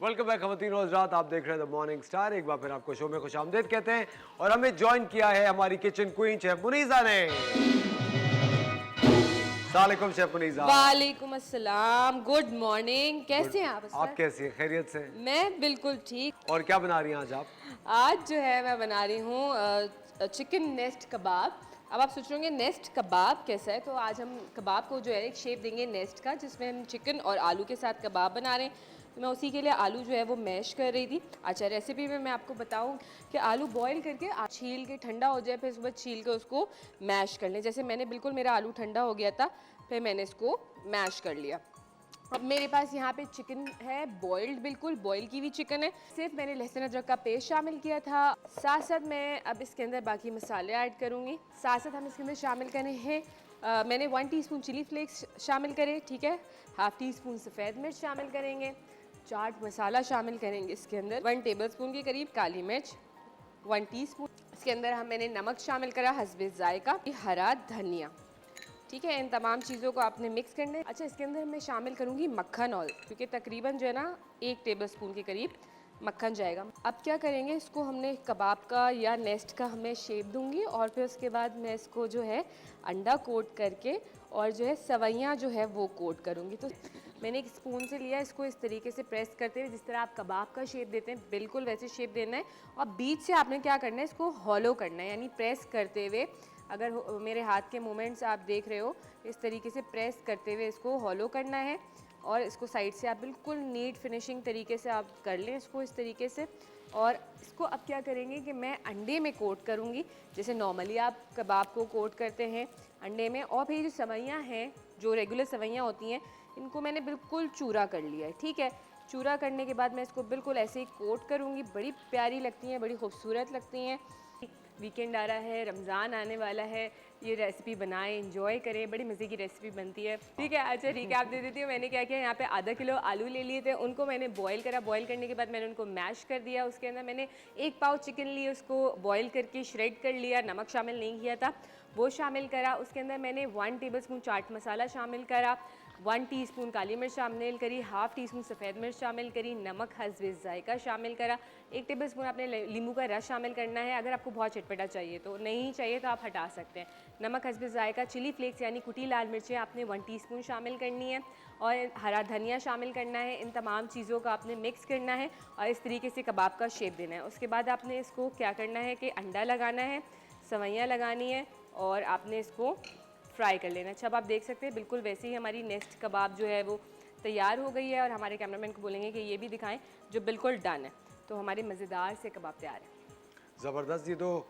Welcome back खवातीन और हज़रात, आप देख रहे हैं द मॉर्निंग स्टार। एक बार फिर आपको शो में खुशामदीद कहते हैं और हमें ज्वाइन किया है हमारी किचन क्वीन शेफ मुनीजा ने। अस्सलामुअलैकुम शेफ मुनीजा। वालेकुम अस्सलाम, गुड मॉर्निंग। कैसे हैं आप कैसी हैं? खैरियत से? मैं बिल्कुल ठीक। और क्या बना रही हैं आज आप? आज जो है मैं बना रही हूँ चिकन नेस्ट कबाब। अब आप सोच रहे होंगे नेस्ट कबाब कैसा है, तो आज हम कबाब को जो है एक शेप देंगे नेस्ट का, जिसमें हम चिकन और आलू के साथ कबाब बना रहे हैं। तो मैं उसी के लिए आलू जो है वो मैश कर रही थी। अच्छा, रेसिपी में मैं आपको बताऊं कि आलू बॉईल करके छील के ठंडा हो जाए, फिर उसके बाद छील के उसको मैश कर लें। जैसे मैंने बिल्कुल मेरा आलू ठंडा हो गया था, फिर मैंने इसको मैश कर लिया। अब मेरे पास यहाँ पे चिकन है बॉइल्ड, बिल्कुल बॉईल की हुई चिकन है। सिर्फ मैंने लहसुन अदरक का पेस्ट शामिल किया था। साथ साथ मैं अब इसके अंदर बाकी मसाले ऐड करूँगी। साथ साथ हम इसके अंदर शामिल करने हैं मैंने 1 टीस्पून चिली फ्लेक्स शामिल करे, ठीक है। हाफ टी स्पून सफ़ेद मिर्च शामिल करेंगे। चाट मसाला शामिल करेंगे इसके अंदर। 1 टेबलस्पून के करीब काली मिर्च, 1 टीस्पून। इसके अंदर मैंने नमक शामिल करा हस्बे जायका, हरा धनिया, ठीक है। इन तमाम चीज़ों को आपने मिक्स करना है। अच्छा, इसके अंदर मैं शामिल करूँगी मक्खन ऑयल, क्योंकि तकरीबन जो है ना 1 टेबलस्पून के करीब मक्खन जाएगा। अब क्या करेंगे, इसको हमने कबाब का या नेस्ट का हमें शेप दूंगी और फिर उसके बाद मैं इसको जो है अंडा कोट करके और जो है सवैयाँ जो है वो कोट करूँगी। तो मैंने एक स्पून से लिया, इसको इस तरीके से प्रेस करते हुए, जिस तरह आप कबाब का शेप देते हैं बिल्कुल वैसे शेप देना है। और बीच से आपने क्या करना है, इसको हॉलो करना है, यानी प्रेस करते हुए। अगर मेरे हाथ के मूवमेंट्स आप देख रहे हो, इस तरीके से प्रेस करते हुए इसको हॉलो करना है। और इसको साइड से आप बिल्कुल नीट फिनिशिंग तरीके से आप कर लें इसको इस तरीके से। और इसको अब क्या करेंगे कि मैं अंडे में कोट करूँगी, जैसे नॉर्मली आप कबाब को कोट करते हैं अंडे में। और फिर जो सवैयाँ हैं, जो रेगुलर सवैयाँ होती हैं, इनको मैंने बिल्कुल चूरा कर लिया है, ठीक है। चूरा करने के बाद मैं इसको बिल्कुल ऐसे ही कोट करूँगी। बड़ी प्यारी लगती हैं, बड़ी खूबसूरत लगती हैं। वीकेंड आ रहा है, रमज़ान आने वाला है, ये रेसिपी बनाएं, एंजॉय करें, बड़ी मज़े की रेसिपी बनती है, ठीक है। अच्छा ठीक है, आप दे देती हूँ। मैंने क्या किया, यहाँ पे आधा किलो आलू ले लिए थे, उनको मैंने बॉईल करा। बॉईल करने के बाद मैंने उनको मैश कर दिया। उसके अंदर मैंने 1 पाव चिकन लिए, उसको बॉईल करके श्रेड कर लिया, नमक शामिल नहीं किया था, वो शामिल करा। उसके अंदर मैंने 1 टेबलस्पून चाट मसाला शामिल करा, 1 टीस्पून काली मिर्च शामिल करी, हाफ टी स्पून सफ़ेद मिर्च शामिल करी, नमक हस्बे जायका शामिल करा। 1 टेबलस्पून आपने नींबू का रस शामिल करना है, अगर आपको बहुत चटपटा चाहिए तो। नहीं चाहिए तो आप हटा सकते हैं। नमक हस्बे जायका। चिली फ्लेक्स यानी कुटी लाल मिर्चें आपने 1 टीस्पून शामिल करनी है और हरा धनिया शामिल करना है। इन तमाम चीज़ों को आपने मिक्स करना है और इस तरीके से कबाब का शेप देना है। उसके बाद आपने इसको क्या करना है कि अंडा लगाना है, सवैयाँ लगानी है और आपने इसको फ्राई कर लेना। अच्छा, अब आप देख सकते हैं बिल्कुल वैसे ही हमारी नेस्ट कबाब जो है वो तैयार हो गई है। और हमारे कैमरामैन को बोलेंगे कि ये भी दिखाएं जो बिल्कुल डन है। तो हमारे मज़ेदार से कबाब तैयार है। ज़बरदस्त। ये तो